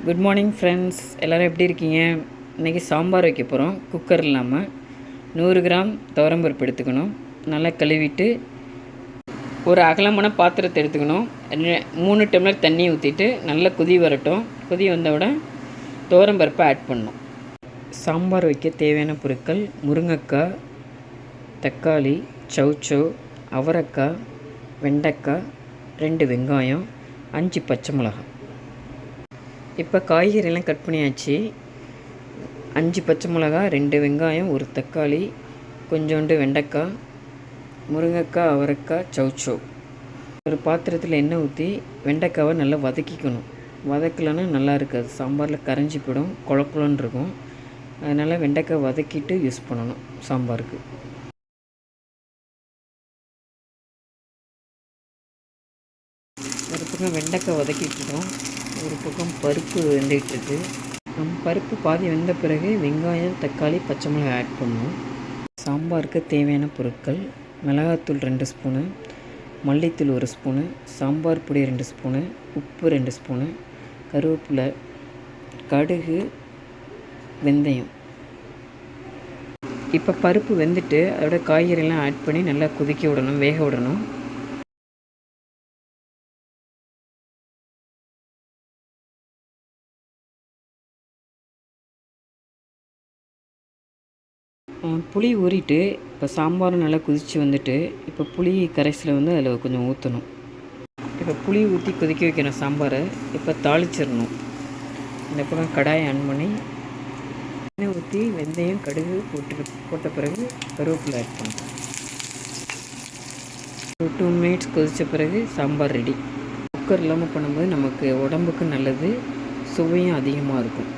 Good morning friends, எல்லோரும் எப்படி இருக்கீங்க? இன்றைக்கி சாம்பார் வைக்க போகிறோம். குக்கர் இல்லாமல் 100 கிராம் துவரம்பருப்பு எடுத்துக்கணும். நல்லா கழுவிட்டு ஒரு அகலமான பாத்திரத்தை எடுத்துக்கணும். 3 டம்ளர் தண்ணி ஊற்றிட்டு நல்லா கொதி வரட்டும். கொதி வந்தவுடன் துவரம்பருப்பை ஆட் பண்ணணும். சாம்பார் வைக்க தேவையான பொருட்கள்: முருங்கைக்காய், தக்காளி, சௌச்சௌ, அவரைக்காய், வெண்டைக்காய், 2 வெங்காயம், 5 பச்சை மிளகாய். இப்போ காய்கறியெல்லாம் கட் பண்ணியாச்சு. 5 பச்சை மிளகா, 2 வெங்காயம், 1 தக்காளி, கொஞ்சோண்டு வெண்டைக்காய், முருங்கைக்காய், அவரைக்காய், சௌச்சௌ. ஒரு பாத்திரத்தில் எண்ணெய் ஊற்றி வெண்டைக்காவை நல்லா வதக்கிக்கணும். வதக்கலைன்னா நல்லா இருக்காது, சாம்பாரில் கரைஞ்சி போயிடும், குழக்குலன்னு இருக்கும். அதனால் வெண்டைக்காய் வதக்கிட்டு யூஸ் பண்ணணும் சாம்பாருக்கு. ஒரு பக்கம் வெண்டைக்காய் வதக்கிட்டுருக்கோம், ஒரு பக்கம் பருப்பு வெந்துகிட்ருக்கு. பருப்பு பாதி வெந்த பிறகு வெங்காயம், தக்காளி, பச்சை மிளகாய் ஆட் பண்ணணும். சாம்பாருக்கு தேவையான பொருட்கள்: மிளகாத்தூள் 2 ஸ்பூனு, மல்லித்தூள் 1 ஸ்பூனு, சாம்பார் பொடி 2 ஸ்பூனு, உப்பு 2 ஸ்பூனு, கருவேப்பிலை, கடுகு, வெந்தயம். இப்போ பருப்பு வெந்துட்டு அதோட காய்கறியெல்லாம் ஆட் பண்ணி நல்லா கொதிக்க விடணும், வேக விடணும். புளி ஊறிட்டு இப்போ சாம்பாரும் நல்லா கொதித்து வந்துட்டு இப்போ புளி கரைசலை அதில் கொஞ்சம் ஊற்றணும். இப்போ புளி ஊற்றி கொதிக்க வைக்கணும் சாம்பாரை. இப்போ தாளிச்சிடணும். இந்த பக்கம் கடாயை ஆன் பண்ணி எண்ணெய் ஊற்றி வெந்தயம், கடுகு போட்ட பிறகு கருவேப்பிலை ஆட் பண்ணணும். ஒரு 2 மினிட்ஸ் கொதித்த பிறகு சாம்பார் ரெடி. குக்கர் இல்லாமல் பண்ணும்போது நமக்கு உடம்புக்கு நல்லது, சுவையும் அதிகமாக இருக்கும்.